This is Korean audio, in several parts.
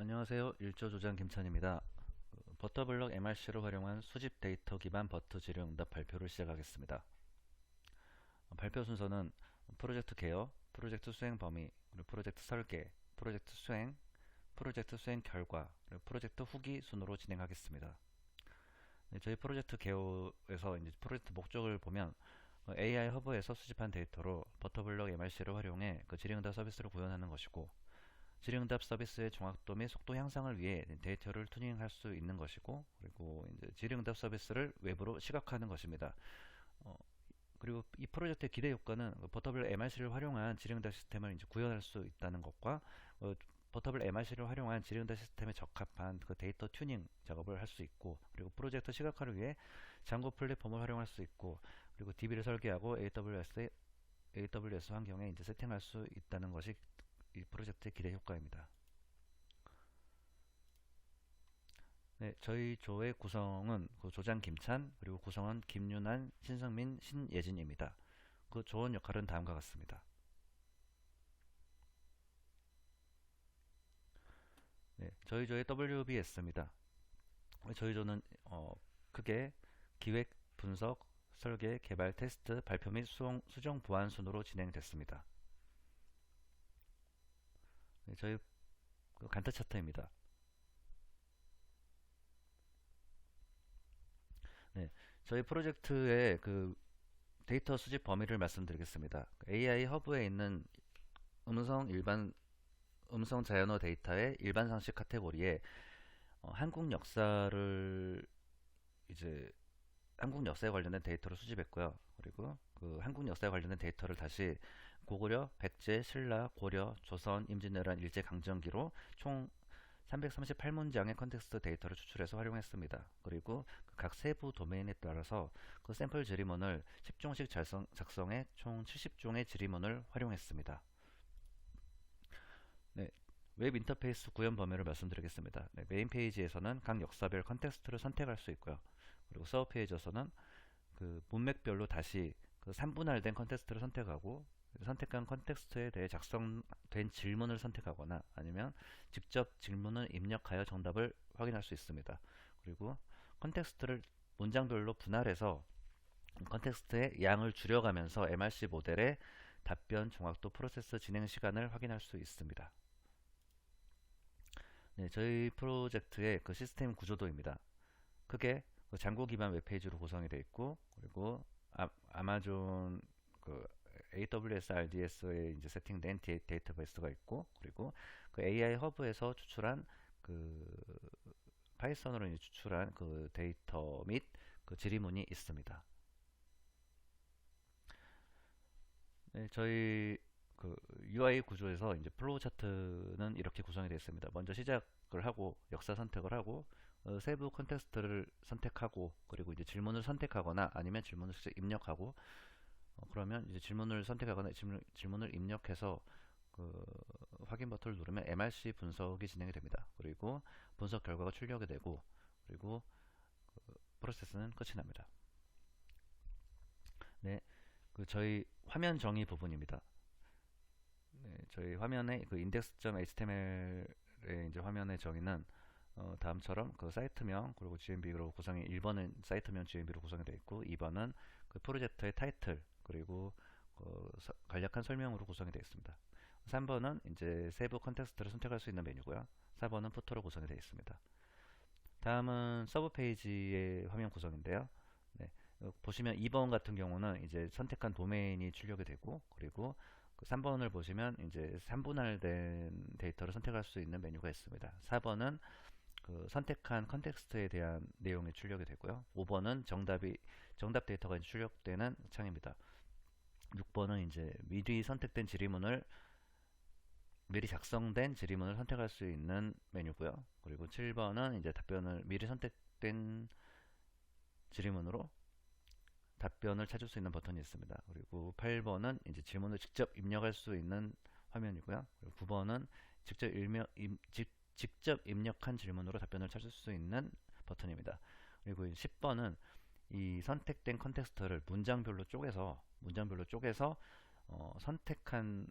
안녕하세요. 일조조장 김찬입니다. 버터블럭 MRC를 활용한 수집 데이터 기반 버터 질의응답 발표를 시작하겠습니다. 발표 순서는 프로젝트 개요, 프로젝트 수행 범위, 그리고 프로젝트 설계, 프로젝트 수행, 프로젝트 수행 결과, 그리고 프로젝트 후기 순으로 진행하겠습니다. 네, 저희 프로젝트 개요에서 이제 프로젝트 목적을 보면 AI 허브에서 수집한 데이터로 버터블럭 MRC를 활용해 그 질의응답 서비스를 구현하는 것이고, 질의응답 서비스의 정확도 및 속도 향상을 위해 데이터를 튜닝할 수 있는 것이고, 그리고 이제 질의응답 서비스를 외부로 시각화하는 것입니다. 어, 그리고 이 프로젝트의 기대 효과는 버터블 MRC를 활용한 질의응답 시스템을 이제 구현할 수 있다는 것과 버터블 MRC를 활용한 질의응답 시스템에 적합한 그 데이터 튜닝 작업을 할 수 있고, 그리고 프로젝트 시각화를 위해 장고 플랫폼을 활용할 수 있고, 그리고 DB를 설계하고 AWS 환경에 이제 세팅할 수 있다는 것이 이 프로젝트의 기대 효과입니다. 네, 저희 조의 구성은 그 조장 김찬, 그리고 구성원 김윤환, 신성민, 신예진입니다. 그 조원 역할은 다음과 같습니다. 네, 저희 조의 WBS입니다. 저희 조는 크게 기획, 분석, 설계, 개발, 테스트, 발표 및 수정 보안 순으로 진행됐습니다. 네, 저희 그 간트 차트입니다. 네, 저희 프로젝트의 그 데이터 수집 범위를 말씀드리겠습니다. AI 허브에 있는 음성 음성 자연어 데이터의 일반 상식 카테고리에 한국 역사를 이제 한국 역사에 관련된 데이터를 수집했고요. 그리고 그 한국 역사에 관련된 데이터를 다시 고구려, 백제, 신라, 고려, 조선, 임진왜란, 일제 강점기로 총 338문장의 컨텍스트 데이터를 추출해서 활용했습니다. 그리고 각 세부 도메인에 따라서 그 샘플 지리문을 10종씩 작성해 총 70종의 지리문을 활용했습니다. 네, 웹 인터페이스 구현 범위를 말씀드리겠습니다. 네, 메인 페이지에서는 각 역사별 컨텍스트를 선택할 수 있고요. 그리고 서브 페이지에서는 그 문맥별로 다시 그 3분할된 컨텍스트를 선택하고, 선택한 컨텍스트에 대해 작성된 질문을 선택하거나 아니면 직접 질문을 입력하여 정답을 확인할 수 있습니다. 그리고 컨텍스트를 문장별로 분할해서 컨텍스트의 양을 줄여가면서 MRC 모델의 답변 정확도, 프로세스 진행 시간을 확인할 수 있습니다. 네, 저희 프로젝트의 그 시스템 구조도입니다. 크게 그 장고 기반 웹페이지로 구성이 되어 있고, 그리고 아마존 그 AWS RDS에 이제 세팅된 데이터베이스가 있고, 그리고 그 AI 허브에서 추출한 그 파이썬으로 이제 추출한 그 데이터 및 그 지리문이 있습니다. 네, 저희 그 UI 구조에서 이제 플로우 차트는 이렇게 구성이 되어 있습니다. 먼저 시작을 하고 역사 선택을 하고 세부 컨텍스트를 선택하고, 그리고 이제 질문을 선택하거나 아니면 질문을 직접 입력하고, 그러면 이제 질문을 선택하거나 질문을 입력해서 그 확인 버튼을 누르면 MRC 분석이 진행이 됩니다. 그리고 분석 결과가 출력이 되고, 그리고 프로세스는 끝이 납니다. 네, 그 저희 화면 정의 부분입니다. 네, 저희 화면의 그 index.html의 이제 화면의 정의는 다음처럼 그 사이트명, 그리고 GMB로 구성이 1번은 사이트명 GMB로 구성이 되어 있고, 2번은 그 프로젝트의 타이틀, 그리고 간략한 설명으로 구성이 되어 있습니다. 3번은 이제 세부 컨텍스트를 선택할 수 있는 메뉴고요. 4번은 푸터로 구성이 되어 있습니다. 다음은 서브 페이지의 화면 구성인데요. 네, 보시면 2번 같은 경우는 이제 선택한 도메인이 출력이 되고, 그리고 그 3번을 보시면 이제 3분할된 데이터를 선택할 수 있는 메뉴가 있습니다. 4번은 그 선택한 컨텍스트에 대한 내용이 출력이 되고요. 5번은 정답 데이터가 이제 출력되는 창입니다. 6번은 이제 미리 작성된 질의문을 선택할 수 있는 메뉴고요. 그리고 7번은 이제 답변을 미리 선택된 질의문으로 답변을 찾을 수 있는 버튼이 있습니다. 그리고 8번은 이제 질문을 직접 입력할 수 있는 화면이고요. 그리고 9번은 직접 입력한 질문으로 답변을 찾을 수 있는 버튼입니다. 그리고 10번은 이 선택된 컨텍스트를 문장별로 쪼개서 선택한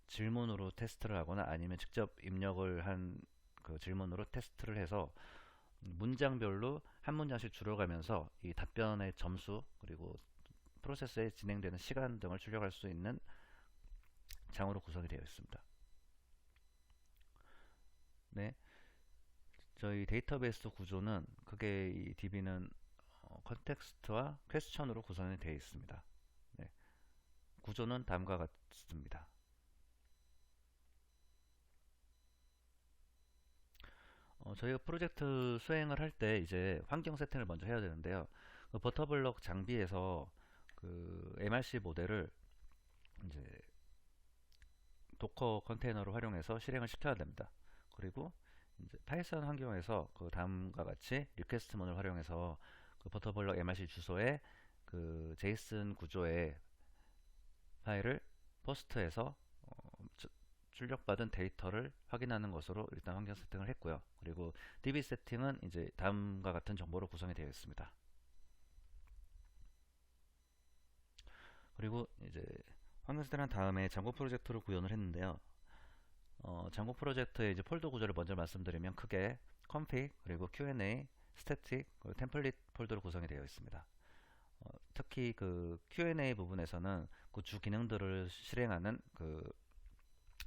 질문으로 테스트를 하거나 아니면 직접 입력을 한 그 질문으로 테스트를 해서 문장별로 한 문장씩 줄여가면서 이 답변의 점수 그리고 프로세스에 진행되는 시간 등을 출력할 수 있는 장으로 구성이 되어 있습니다. 네, 저희 데이터베이스 구조는 크게 이 DB는 컨텍스트와 퀘스천으로 구성이 되어 있습니다. 네, 구조는 다음과 같습니다. 저희가 프로젝트 수행을 할 때 이제 환경 세팅을 먼저 해야 되는데요. 그 버터블럭 장비에서 그 MRC 모델을 이제 도커 컨테이너를 활용해서 실행을 시켜야 됩니다. 그리고 이제 파이썬 환경에서 그 다음과 같이 리퀘스트문을 활용해서 그 버터블럭 MRC 주소에 그 제이슨 구조의 파일을 포스트해서 출력받은 데이터를 확인하는 것으로 일단 환경 세팅을 했고요. 그리고 DB 세팅은 이제 다음과 같은 정보로 구성이 되어 있습니다. 그리고 이제 환경 세팅한 다음에 잠고 프로젝트를 구현을 했는데요. 잠고 프로젝트의 이제 폴더 구조를 먼저 말씀드리면 크게 config 그리고 Q&A, static 그리고 template 폴더로 구성이 되어 있습니다. 특히 그 Q&A 부분에서는 그 주 기능들을 실행하는 그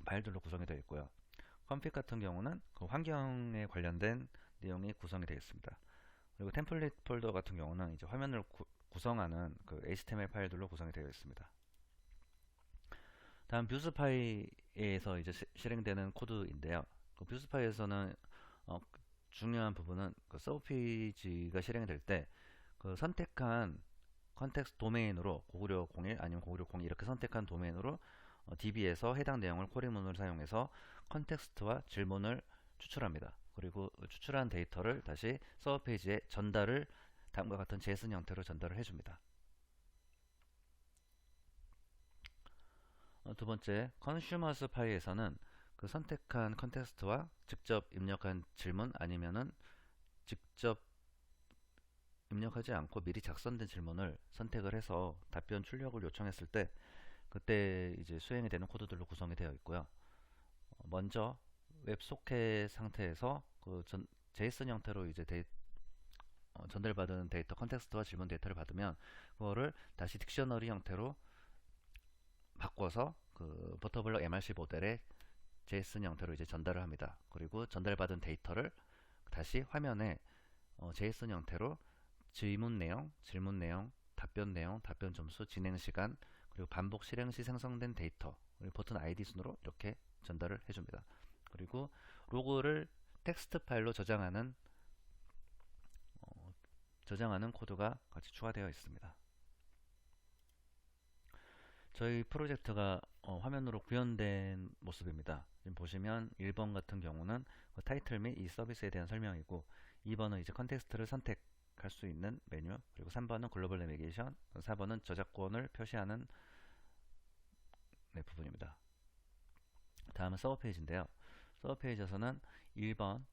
파일들로 구성이 되어 있고요. config 같은 경우는 그 환경에 관련된 내용이 구성이 되어 있습니다. 그리고 템플릿 폴더 같은 경우는 이제 화면을 구성하는 그 HTML 파일들로 구성이 되어 있습니다. 다음 뷰스파이에서 이제 실행되는 코드인데요. 그 뷰스파이에서는 중요한 부분은 그 서브 페이지가 실행이 될 때 그 선택한 컨텍스트 도메인으로 59601 아니면 59602 이렇게 선택한 도메인으로 DB에서 해당 내용을 쿼리문을 사용해서 컨텍스트와 질문을 추출합니다. 그리고 추출한 데이터를 다시 서버 페이지에 전달을 다음과 같은 JSON 형태로 전달을 해줍니다. 두 번째, 컨슈머스 파이에서는 그 선택한 컨텍스트와 직접 입력한 질문 아니면은 직접 입력하지 않고 미리 작성된 질문을 선택을 해서 답변 출력을 요청했을 때 그때 이제 수행이 되는 코드들로 구성이 되어 있고요. 먼저 웹소켓 상태에서 그 JSON 형태로 이제 전달받은 데이터 컨텍스트와 질문 데이터를 받으면 그거를 다시 딕셔너리 형태로 바꿔서 그 버터블럭 MRC 모델에 JSON 형태로 이제 전달을 합니다. 그리고 전달받은 데이터를 다시 화면에 JSON 형태로 질문 내용, 질문 내용, 답변 내용, 답변 점수, 진행 시간, 그리고 반복 실행 시 생성된 데이터, 그리고 버튼 아이디 순으로 이렇게 전달을 해줍니다. 그리고 로그를 텍스트 파일로 저장하는 코드가 같이 추가되어 있습니다. 저희 프로젝트가 화면으로 구현된 모습입니다. 지금 보시면 1번 같은 경우는 타이틀 및 이 서비스에 대한 설명이고 2번은 이제 컨텍스트를 선택할 수 있는 메뉴, 그리고 3번은 글로벌 내비게이션, 4번은 저작권을 표시하는 부분입니다. 다음은 서버 페이지인데요. 서버 페이지에서는 1번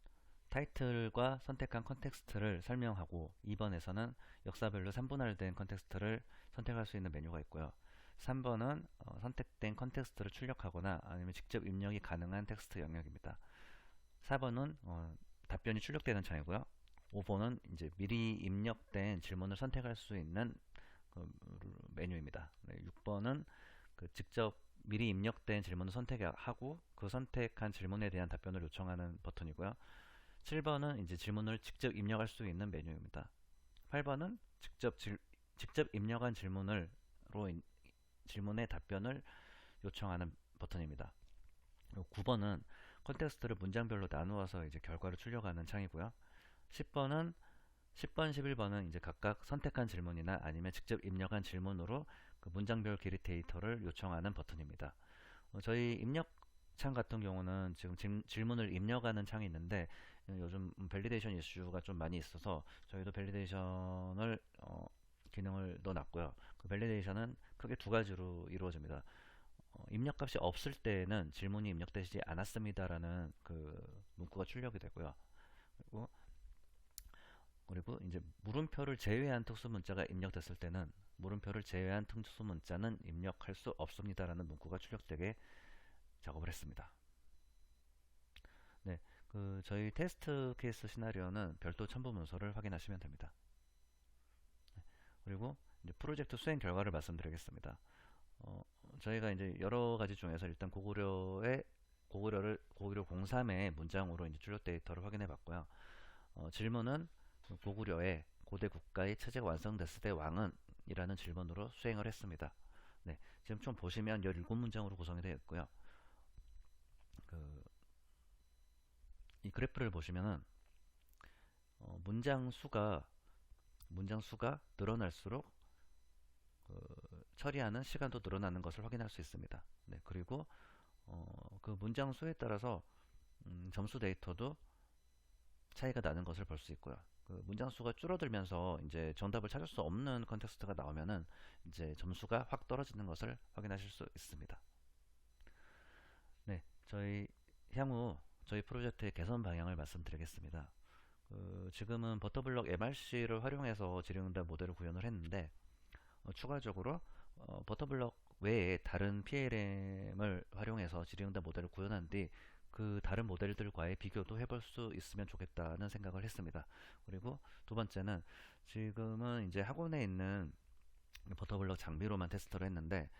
타이틀과 선택한 컨텍스트를 설명하고 2번에서는 역사별로 3분할된 컨텍스트를 선택할 수 있는 메뉴가 있고요. 3번은 선택된 컨텍스트를 출력하거나 아니면 직접 입력이 가능한 텍스트 영역입니다. 4번은 답변이 출력되는 창이고요. 5번은 이제 미리 입력된 질문을 선택할 수 있는 그 메뉴입니다. 6번은 그 직접 미리 입력된 질문을 선택하고 그 선택한 질문에 대한 답변을 요청하는 버튼이고요. 7번은 이제 질문을 직접 입력할 수 있는 메뉴입니다. 8번은 직접 입력한 질문의 답변을 요청하는 버튼입니다. 9번은 컨텍스트를 문장별로 나누어서 이제 결과를 출력하는 창이고요. 10번, 11번은 이제 각각 선택한 질문이나 아니면 직접 입력한 질문으로 그 문장별 길이 데이터를 요청하는 버튼입니다. 저희 입력 창 같은 경우는 지금 질문을 입력하는 창이 있는데 요즘 밸리데이션 이슈가 좀 많이 있어서 저희도 밸리데이션을 기능을 넣어놨고요. 그 밸리데이션은 크게 두 가지로 이루어집니다. 입력값이 없을 때에는 질문이 입력되지 않았습니다라는 그 문구가 출력이 되고요. 그리고 이제 물음표를 제외한 특수문자가 입력됐을 때는 물음표를 제외한 특수문자는 입력할 수 없습니다라는 문구가 출력되게 작업을 했습니다. 네, 저희 테스트 케이스 시나리오는 별도 첨부 문서를 확인하시면 됩니다. 그리고 이제 프로젝트 수행 결과를 말씀드리겠습니다. 어, 저희가 이제 여러 가지 중에서 일단 고구려 03의 문장으로 이제 출력 데이터를 확인해 봤고요. 질문은 고구려의 고대 국가의 체제가 완성됐을 때 왕은 이라는 질문으로 수행을 했습니다. 네, 지금 총 보시면 17문장으로 구성이 되어 있고요. 이 그래프를 보시면은 문장 수가 늘어날수록 처리하는 시간도 늘어나는 것을 확인할 수 있습니다. 네, 그리고 그 문장 수에 따라서 점수 데이터도 차이가 나는 것을 볼 수 있고요. 문장 수가 줄어들면서 이제 정답을 찾을 수 없는 컨텍스트가 나오면은 이제 점수가 확 떨어지는 것을 확인하실 수 있습니다. 네, 향후 저희 프로젝트의 개선 방향을 말씀드리겠습니다. 지금은 버터블럭 MRC를 활용해서 질의응답 모델을 구현을 했는데 추가적으로 버터블럭 외에 다른 PLM을 활용해서 질의응답 모델을 구현한 뒤 그 다른 모델들과의 비교도 해볼 수 있으면 좋겠다는 생각을 했습니다. 그리고 두 번째는 지금은 이제 학원에 있는 버터블럭 장비로만 테스트를 했는데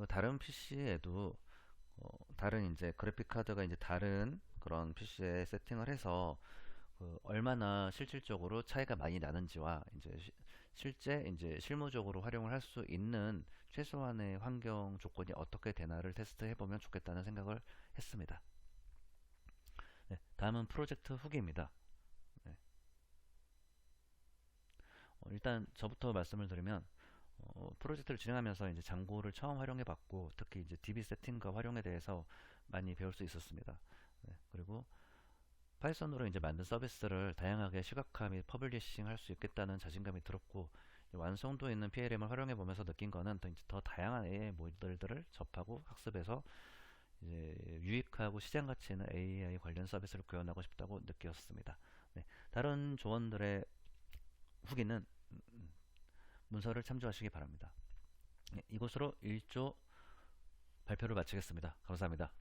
다른 PC에도 다른 이제 그래픽 카드가 이제 다른 그런 PC에 세팅을 해서 얼마나 실질적으로 차이가 많이 나는지와 이제 실제 이제 실무적으로 활용을 할 수 있는 최소한의 환경 조건이 어떻게 되나를 테스트해 보면 좋겠다는 생각을 했습니다. 네, 다음은 프로젝트 후기입니다. 네, 일단 저부터 말씀을 드리면 프로젝트를 진행하면서 이제 장고를 처음 활용해 봤고 특히 이제 DB 세팅과 활용에 대해서 많이 배울 수 있었습니다. 네, 그리고 파이썬으로 이제 만든 서비스를 다양하게 시각화 및 퍼블리싱 할 수 있겠다는 자신감이 들었고 완성도 있는 PLM을 활용해 보면서 느낀 거는 더 다양한 AI 모델들을 접하고 학습해서 이제 유익하고 시장 가치 있는 AI 관련 서비스를 구현하고 싶다고 느꼈습니다. 네, 다른 조언들의 후기는 문서를 참조하시기 바랍니다. 네, 이것으로 1조 발표를 마치겠습니다. 감사합니다.